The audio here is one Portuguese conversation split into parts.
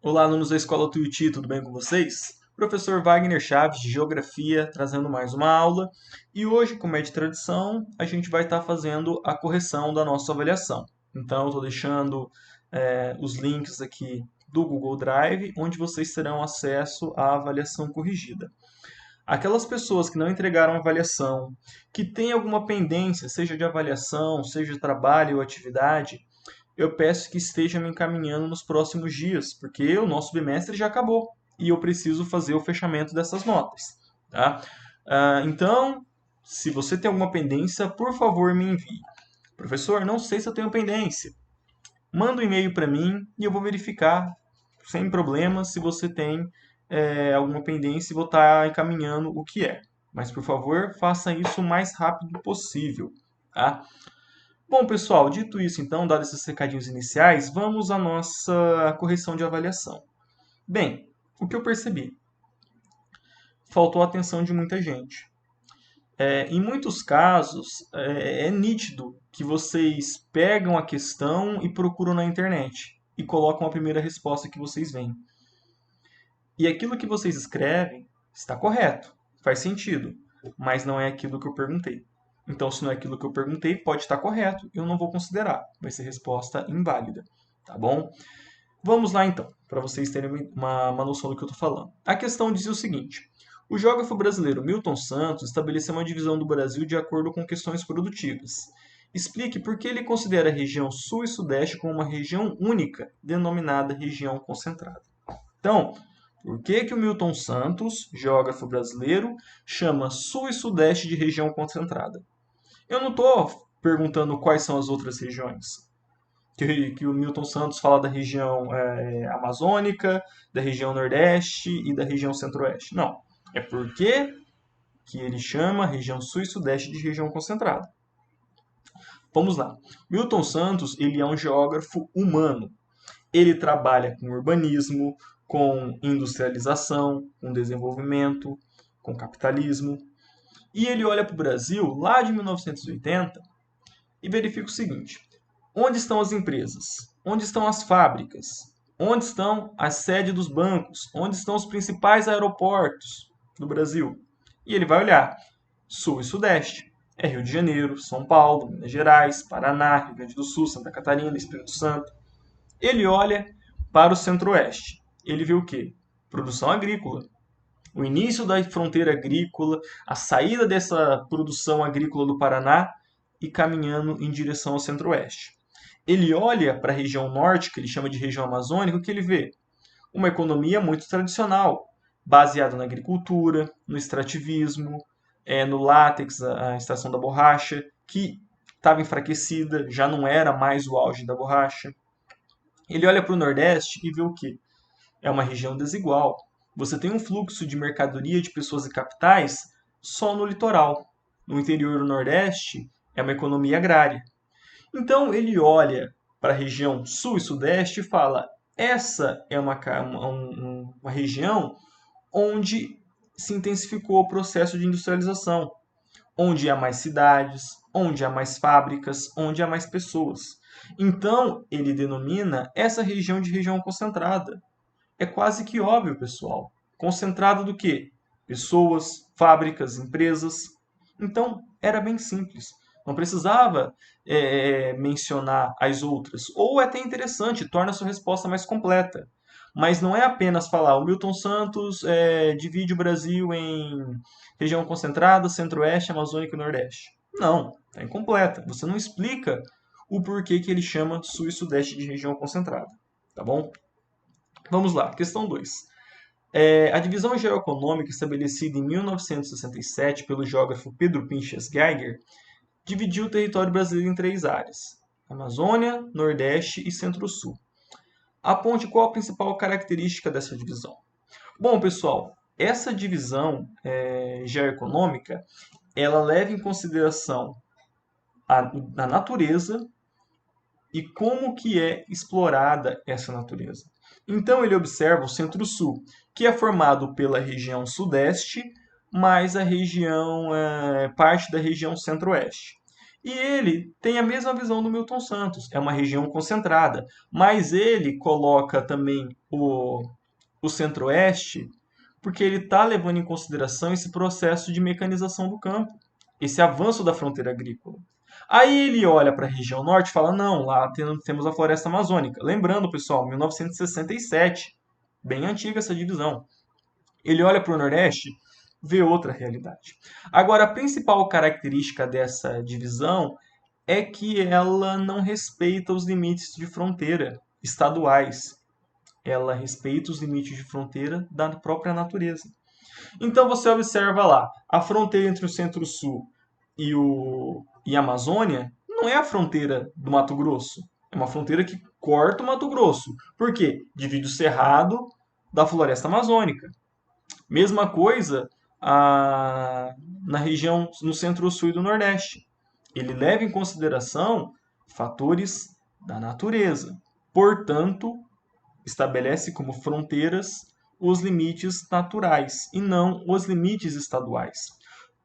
Olá, alunos da Escola Tuiuti, tudo bem com vocês? Professor Wagner Chaves, de Geografia, trazendo mais uma aula. E hoje, como é de tradição, a gente vai estar fazendo a correção da nossa avaliação. Então, eu estou deixando os links aqui do Google Drive, onde vocês terão acesso à avaliação corrigida. Aquelas pessoas que não entregaram a avaliação, que têm alguma pendência, seja de avaliação, seja de trabalho ou atividade, eu peço que esteja me encaminhando nos próximos dias, porque o nosso bimestre já acabou e eu preciso fazer o fechamento dessas notas, tá? Então, se você tem alguma pendência, por favor, me envie. Professor, não sei se eu tenho pendência. Manda um e-mail para mim e eu vou verificar, sem problema, se você tem alguma pendência e vou estar encaminhando o que é. Mas, por favor, faça isso o mais rápido possível, tá? Bom, pessoal, dito isso, então, dados esses recadinhos iniciais, vamos à nossa correção de avaliação. Bem, o que eu percebi? Faltou a atenção de muita gente. Em muitos casos, é nítido que vocês pegam a questão e procuram na internet e colocam a primeira resposta que vocês veem. E aquilo que vocês escrevem está correto, faz sentido, mas não é aquilo que eu perguntei. Então, se não é aquilo que eu perguntei, pode estar correto, eu não vou considerar. Vai ser resposta inválida, tá bom? Vamos lá então, para vocês terem uma noção do que eu estou falando. A questão dizia o seguinte: o geógrafo brasileiro Milton Santos estabeleceu uma divisão do Brasil de acordo com questões produtivas. Explique por que ele considera a região sul e sudeste como uma região única, denominada região concentrada. Então, por que que o Milton Santos, geógrafo brasileiro, chama sul e sudeste de região concentrada? Eu não estou perguntando quais são as outras regiões. Que o Milton Santos fala da região amazônica, da região nordeste e da região centro-oeste. Não. É porque que ele chama a região sul e sudeste de região concentrada. Vamos lá. Milton Santos, ele é um geógrafo humano. Ele trabalha com urbanismo, com industrialização, com desenvolvimento, com capitalismo. E ele olha para o Brasil lá de 1980 e verifica o seguinte: onde estão as empresas? Onde estão as fábricas? Onde estão as sedes dos bancos? Onde estão os principais aeroportos do Brasil? E ele vai olhar sul e sudeste. É Rio de Janeiro, São Paulo, Minas Gerais, Paraná, Rio Grande do Sul, Santa Catarina, Espírito Santo. Ele olha para o centro-oeste. Ele vê o quê? Produção agrícola. O início da fronteira agrícola, a saída dessa produção agrícola do Paraná e caminhando em direção ao centro-oeste. Ele olha para a região norte, que ele chama de região amazônica, o que ele vê? Uma economia muito tradicional, baseada na agricultura, no extrativismo, no látex, a extração da borracha, que estava enfraquecida, já não era mais o auge da borracha. Ele olha para o Nordeste e vê o quê? É uma região desigual. Você tem um fluxo de mercadoria de pessoas e capitais só no litoral. No interior do Nordeste é uma economia agrária. Então ele olha para a região sul e sudeste e fala: essa é uma região onde se intensificou o processo de industrialização, onde há mais cidades, onde há mais fábricas, onde há mais pessoas. Então ele denomina essa região de região concentrada. É quase que óbvio, pessoal. Concentrada do quê? Pessoas, fábricas, empresas. Então era bem simples. Não precisava mencionar as outras. Ou é até interessante, torna a sua resposta mais completa. Mas não é apenas falar o Milton Santos divide o Brasil em região concentrada, centro-oeste, amazônica e nordeste. Não, está incompleta. Você não explica o porquê que ele chama sul e sudeste de região concentrada. Tá bom? Vamos lá, questão 2. A divisão geoeconômica estabelecida em 1967 pelo geógrafo Pedro Pinchas Geiger dividiu o território brasileiro em três áreas: Amazônia, Nordeste e Centro-Sul. Aponte qual a principal característica dessa divisão. Bom, pessoal, essa divisão geoeconômica ela leva em consideração a natureza e como que é explorada essa natureza. Então ele observa o Centro-Sul, que é formado pela região Sudeste, mais a região parte da região Centro-Oeste. E ele tem a mesma visão do Milton Santos, é uma região concentrada, mas ele coloca também o Centro-Oeste porque ele está levando em consideração esse processo de mecanização do campo, esse avanço da fronteira agrícola. Aí ele olha para a região norte e fala: não, lá temos a floresta amazônica. Lembrando, pessoal, 1967, bem antiga essa divisão. Ele olha para o nordeste, vê outra realidade. Agora, a principal característica dessa divisão é que ela não respeita os limites de fronteira estaduais. Ela respeita os limites de fronteira da própria natureza. Então você observa lá, a fronteira entre o Centro-Sul e a Amazônia não é a fronteira do Mato Grosso. É uma fronteira que corta o Mato Grosso. Por quê? Divide o Cerrado da Floresta Amazônica. Mesma coisa na região no Centro-Sul e do Nordeste. Ele leva em consideração fatores da natureza. Portanto, estabelece como fronteiras os limites naturais e não os limites estaduais.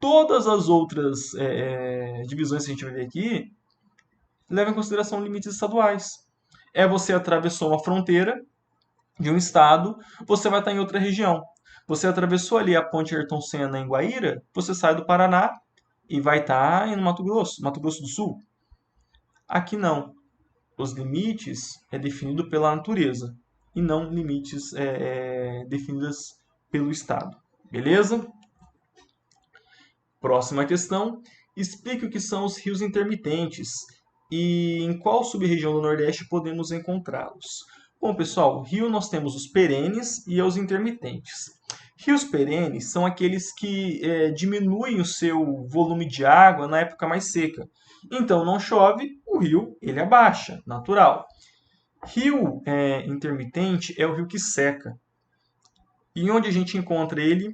Todas as outras divisões que a gente vai ver aqui levam em consideração limites estaduais. É você atravessou uma fronteira de um estado, você vai estar em outra região. Você atravessou ali a ponte Ayrton Senna em Guaíra, você sai do Paraná e vai estar no Mato Grosso do Sul. Aqui não. Os limites é definido pela natureza e não limites definidos pelo Estado. Beleza? Próxima questão. Explique o que são os rios intermitentes e em qual sub-região do Nordeste podemos encontrá-los. Bom, pessoal, rio nós temos os perenes e os intermitentes. Rios perenes são aqueles que diminuem o seu volume de água na época mais seca. Então, não chove, o rio ele abaixa, natural. Rio intermitente é o rio que seca. E onde a gente encontra ele?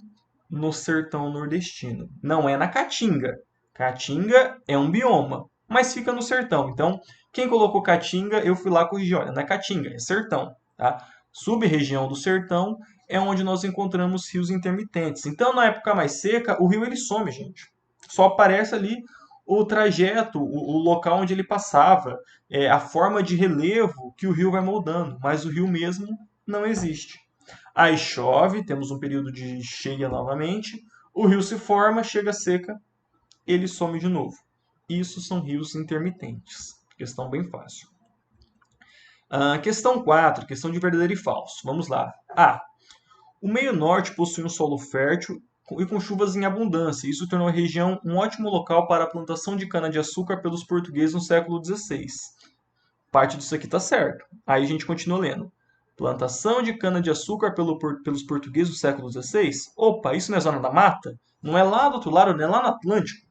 No sertão nordestino. Não é na Caatinga. Caatinga é um bioma, mas fica no sertão. Então, quem colocou Caatinga, eu fui lá corrigir. Olha, não é Caatinga, é sertão. Tá? Sub-região do sertão é onde nós encontramos rios intermitentes. Então, na época mais seca, o rio ele some, gente. Só aparece ali o trajeto, o local onde ele passava, a forma de relevo que o rio vai moldando, mas o rio mesmo não existe. Aí chove, temos um período de cheia novamente, o rio se forma, chega seca, ele some de novo. Isso são rios intermitentes. Questão bem fácil. Questão 4, questão de verdadeiro e falso. Vamos lá. A. O meio norte possui um solo fértil e com chuvas em abundância. Isso tornou a região um ótimo local para a plantação de cana-de-açúcar pelos portugueses no século XVI. Parte disso aqui está certo. Aí a gente continua lendo. Plantação de cana-de-açúcar pelos portugueses do século XVI? Opa, isso não é zona da mata? Não é lá do outro lado, não é lá no Atlântico?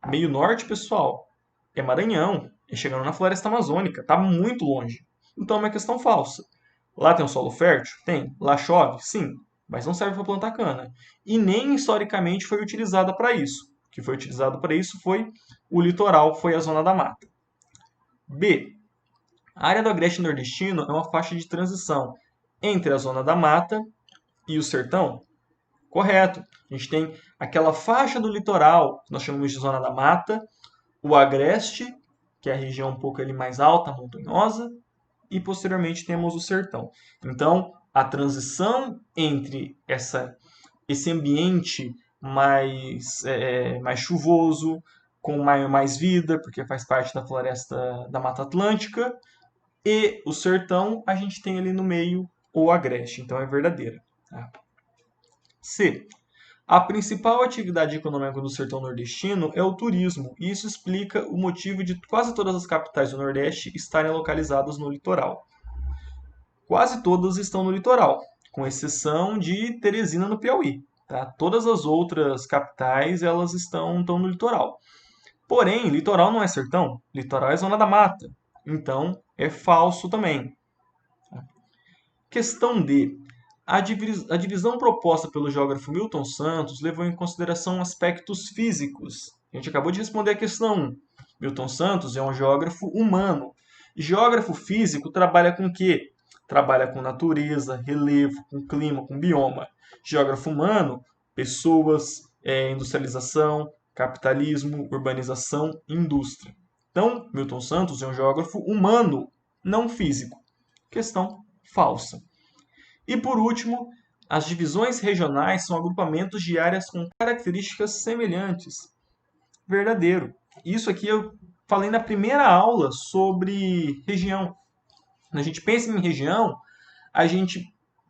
Meio norte, pessoal, é Maranhão. É chegando na floresta amazônica. Está muito longe. Então é uma questão falsa. Lá tem um solo fértil? Tem. Lá chove? Sim. Mas não serve para plantar cana. E nem historicamente foi utilizada para isso. O que foi utilizado para isso foi o litoral, foi a zona da mata. B. A área do agreste nordestino é uma faixa de transição entre a zona da mata e o sertão? Correto. A gente tem aquela faixa do litoral, que nós chamamos de zona da mata, o agreste, que é a região um pouco ali mais alta, montanhosa, e posteriormente temos o sertão. Então, a transição entre esse ambiente mais chuvoso, com mais vida, porque faz parte da floresta da Mata Atlântica, e o sertão, a gente tem ali no meio o agreste, então é verdadeira. Tá? C. A principal atividade econômica do sertão nordestino é o turismo, e isso explica o motivo de quase todas as capitais do Nordeste estarem localizadas no litoral. Quase todas estão no litoral, com exceção de Teresina, no Piauí. Tá? Todas as outras capitais elas estão no litoral. Porém, litoral não é sertão, litoral é zona da mata. Então, é falso também. Questão D. A divisão proposta pelo geógrafo Milton Santos levou em consideração aspectos físicos. A gente acabou de responder a questão 1. Milton Santos é um geógrafo humano. Geógrafo físico trabalha com o quê? Trabalha com natureza, relevo, com clima, com bioma. Geógrafo humano, pessoas, industrialização, capitalismo, urbanização, indústria. Então, Milton Santos é um geógrafo humano, não físico. Questão falsa. E por último, as divisões regionais são agrupamentos de áreas com características semelhantes. Verdadeiro. Isso aqui eu falei na primeira aula sobre região. Quando a gente pensa em região, a gente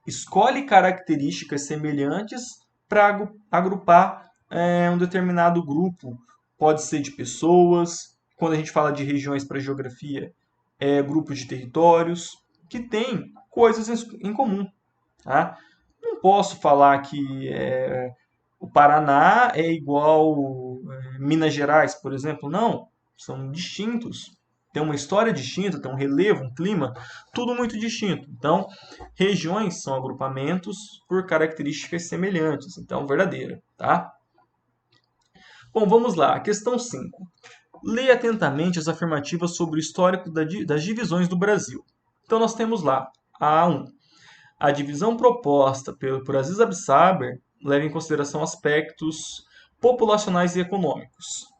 escolhe características semelhantes para agrupar um determinado grupo. Pode ser de pessoas, quando a gente fala de regiões para geografia, grupo de territórios, que têm coisas em comum. Tá? Não posso falar que o Paraná é igual Minas Gerais, por exemplo. Não, são distintos. Tem uma história distinta, tem um relevo, um clima, tudo muito distinto. Então, regiões são agrupamentos por características semelhantes. Então, verdadeira, tá? Bom, vamos lá. Questão 5. Leia atentamente as afirmativas sobre o histórico das divisões do Brasil. Então, nós temos lá a A1. A divisão proposta por Aziz Absaber leva em consideração aspectos populacionais e econômicos.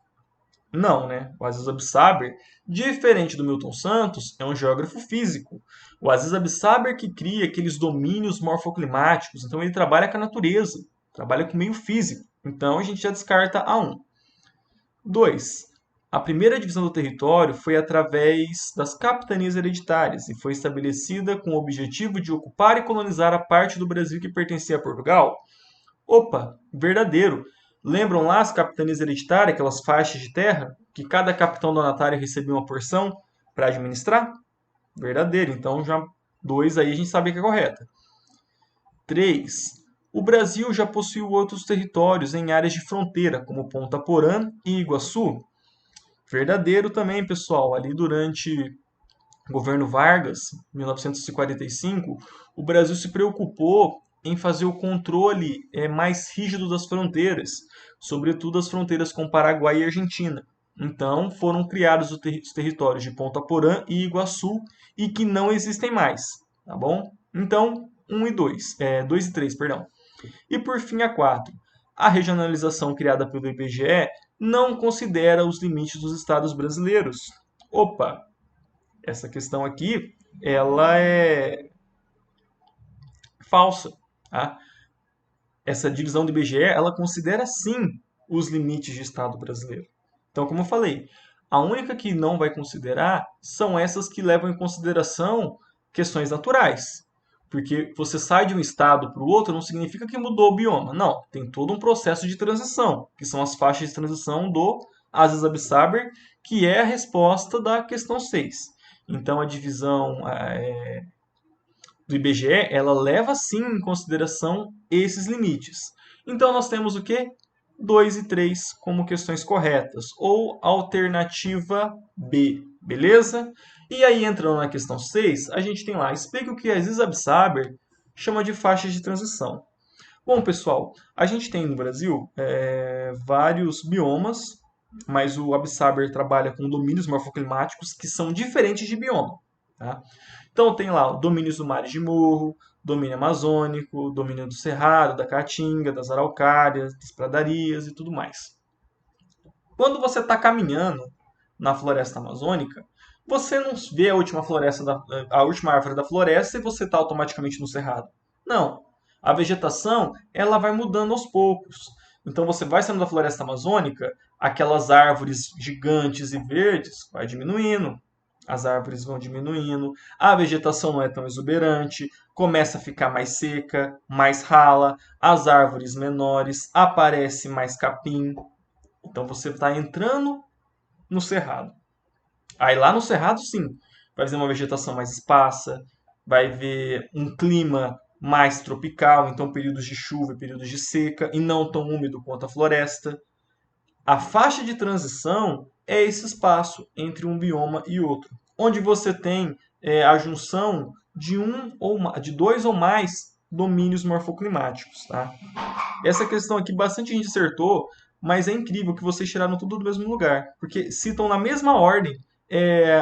Não, né? O Aziz Absaber, diferente do Milton Santos, é um geógrafo físico. O Aziz Absaber que cria aqueles domínios morfoclimáticos, então ele trabalha com a natureza, trabalha com o meio físico. Então a gente já descarta a 1. 2. A primeira divisão do território foi através das capitanias hereditárias e foi estabelecida com o objetivo de ocupar e colonizar a parte do Brasil que pertencia a Portugal. Opa, verdadeiro. Lembram lá as capitanias hereditárias, aquelas faixas de terra, que cada capitão donatário recebia uma porção para administrar? Verdadeiro. Então, já 2 aí a gente sabe que é correta. 3. O Brasil já possuiu outros territórios em áreas de fronteira, como Ponta Porã e Iguaçu. Verdadeiro também, pessoal. Ali durante o governo Vargas, 1945, o Brasil se preocupou em fazer o controle mais rígido das fronteiras, sobretudo as fronteiras com Paraguai e Argentina. Então, foram criados os territórios de Ponta Porã e Iguaçu e que não existem mais, tá bom? Então, 1 e 2, 2 e 3, perdão. E por fim, a 4. A regionalização criada pelo IBGE não considera os limites dos estados brasileiros. Opa, essa questão aqui, ela é falsa. Tá? Essa divisão do IBGE, ela considera sim os limites de Estado brasileiro. Então, como eu falei, a única que não vai considerar são essas que levam em consideração questões naturais. Porque você sai de um estado para o outro não significa que mudou o bioma. Não, tem todo um processo de transição, que são as faixas de transição do Aziz Absaber, que é a resposta da questão 6. Então, a divisão do IBGE, ela leva sim em consideração esses limites. Então nós temos o quê? 2 e 3 como questões corretas, ou alternativa B, beleza? E aí, entrando na questão 6, a gente tem lá, explica o que Aziz Absaber chama de faixas de transição. Bom, pessoal, a gente tem no Brasil vários biomas, mas o Absaber trabalha com domínios morfoclimáticos que são diferentes de bioma. Tá? Então tem lá domínios do Mares de Morro, domínio amazônico, domínio do Cerrado, da Caatinga, das Araucárias, das Pradarias e tudo mais. Quando você está caminhando na floresta amazônica, você não vê a última a última árvore da floresta e você está automaticamente no cerrado. Não. A vegetação ela vai mudando aos poucos. Então você vai saindo da floresta amazônica, aquelas árvores gigantes e verdes vai diminuindo. As árvores vão diminuindo, a vegetação não é tão exuberante, começa a ficar mais seca, mais rala, as árvores menores, aparece mais capim. Então você está entrando no cerrado. Aí lá no cerrado, sim, vai ver uma vegetação mais esparsa, vai ver um clima mais tropical, então períodos de chuva e períodos de seca, e não tão úmido quanto a floresta. A faixa de transição é esse espaço entre um bioma e outro, onde você tem a junção de 2 ou mais domínios morfoclimáticos. Tá? Essa questão aqui bastante gente acertou, mas é incrível que vocês tiraram tudo do mesmo lugar, porque citam na mesma ordem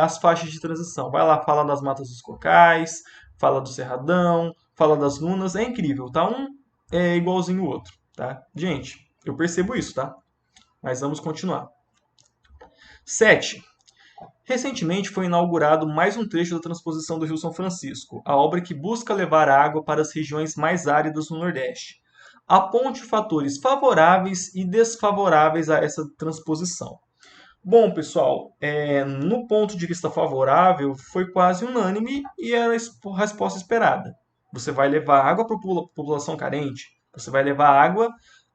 as faixas de transição. Vai lá, fala das matas dos cocais, fala do cerradão, fala das dunas, é incrível, tá? Um é igualzinho o outro, tá? Gente, eu percebo isso, tá? Mas vamos continuar. 7. Recentemente foi inaugurado mais um trecho da transposição do Rio São Francisco, a obra que busca levar água para as regiões mais áridas no Nordeste. Aponte fatores favoráveis e desfavoráveis a essa transposição. Bom, pessoal, no ponto de vista favorável, foi quase unânime e era a resposta esperada. Você vai levar água para a população carente, você vai levar água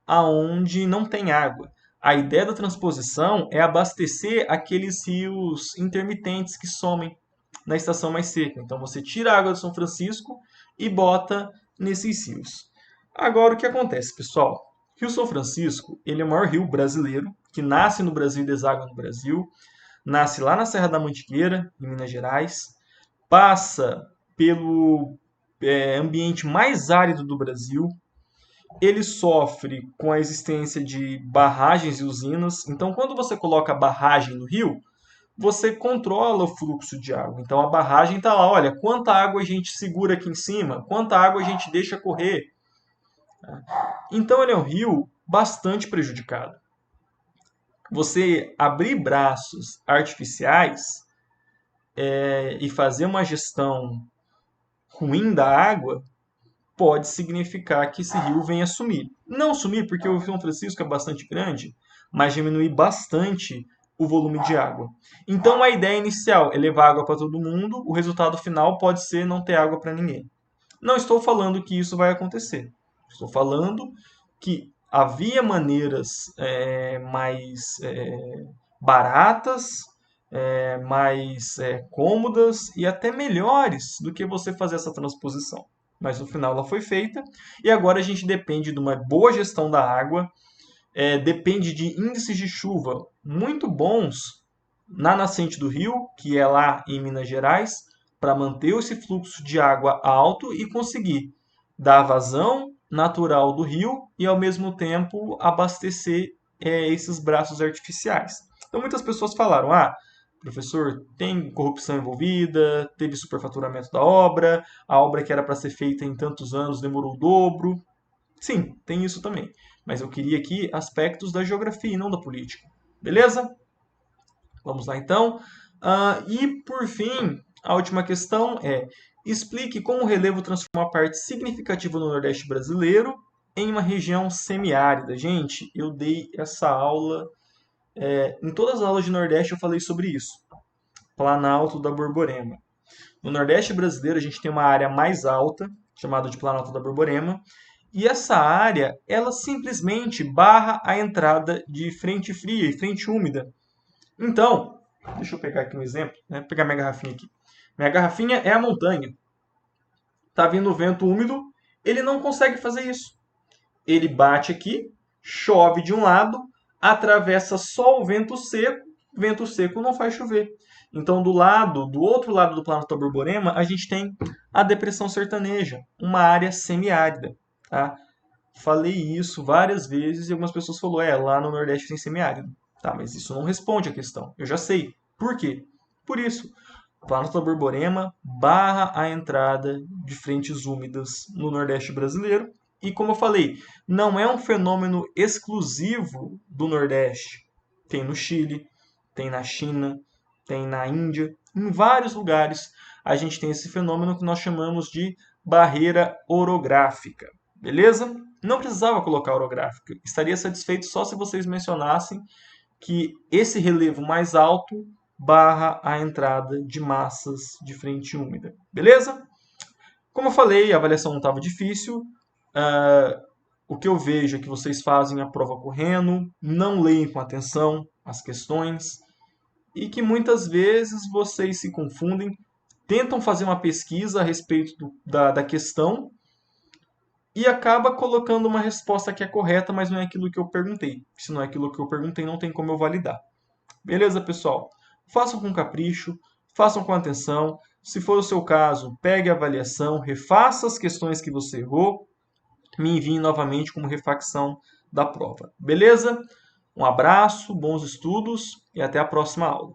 aonde não tem água. A ideia da transposição é abastecer aqueles rios intermitentes que somem na estação mais seca. Então você tira a água do São Francisco e bota nesses rios. Agora o que acontece, pessoal? Rio São Francisco, ele é o maior rio brasileiro, que nasce no Brasil e deságua no Brasil, nasce lá na Serra da Mantiqueira, em Minas Gerais, passa pelo ambiente mais árido do Brasil, ele sofre com a existência de barragens e usinas. Então, quando você coloca barragem no rio, você controla o fluxo de água. Então, a barragem está lá, olha, quanta água a gente segura aqui em cima, quanta água a gente deixa correr. Então, ele é um rio bastante prejudicado. Você abrir braços artificiais e fazer uma gestão ruim da água pode significar que esse rio venha sumir. Não sumir porque o Rio São Francisco é bastante grande, mas diminuir bastante o volume de água. Então a ideia inicial é levar água para todo mundo, o resultado final pode ser não ter água para ninguém. Não estou falando que isso vai acontecer. Estou falando que havia maneiras mais baratas, mais cômodas e até melhores do que você fazer essa transposição. Mas no final ela foi feita e agora a gente depende de uma boa gestão da água, depende de índices de chuva muito bons na nascente do rio, que é lá em Minas Gerais, para manter esse fluxo de água alto e conseguir dar vazão natural do rio e ao mesmo tempo abastecer esses braços artificiais. Então muitas pessoas falaram, professor, tem corrupção envolvida, teve superfaturamento da obra, a obra que era para ser feita em tantos anos demorou o dobro. Sim, tem isso também. Mas eu queria aqui aspectos da geografia e não da política. Beleza? Vamos lá então. E por fim, a última questão é: explique como o relevo transforma uma parte significativa do Nordeste brasileiro em uma região semiárida. Gente, eu dei essa aula. Em todas as aulas de Nordeste eu falei sobre isso. Planalto da Borborema. No Nordeste brasileiro a gente tem uma área mais alta, chamada de Planalto da Borborema, e essa área, ela simplesmente barra a entrada de frente fria e frente úmida. Então, deixa eu pegar aqui um exemplo, né? Vou pegar minha garrafinha aqui. Minha garrafinha é a montanha. Tá vindo vento úmido, ele não consegue fazer isso. Ele bate aqui, chove de um lado, atravessa só o vento seco não faz chover. Então, do outro lado do planalto da Borborema, a gente tem a depressão sertaneja, uma área semiárida. Tá? Falei isso várias vezes e algumas pessoas falaram, lá no Nordeste tem semiárido. Tá, mas isso não responde a questão. Eu já sei. Por quê? Por isso, o planalto da Borborema barra a entrada de frentes úmidas no Nordeste brasileiro. E como eu falei, não é um fenômeno exclusivo do Nordeste. Tem no Chile, tem na China, tem na Índia, em vários lugares a gente tem esse fenômeno que nós chamamos de barreira orográfica. Beleza? Não precisava colocar orográfica. Estaria satisfeito só se vocês mencionassem que esse relevo mais alto barra a entrada de massas de frente úmida. Beleza? Como eu falei, a avaliação não estava difícil. O que eu vejo é que vocês fazem a prova correndo, não leem com atenção as questões e que muitas vezes vocês se confundem, tentam fazer uma pesquisa a respeito da questão e acaba colocando uma resposta que é correta, mas não é aquilo que eu perguntei. Se não é aquilo que eu perguntei, não tem como eu validar. Beleza, pessoal? Façam com capricho, façam com atenção. Se for o seu caso, pegue a avaliação, refaça as questões que você errou, me envie novamente como refacção da prova. Beleza? Um abraço, bons estudos e até a próxima aula.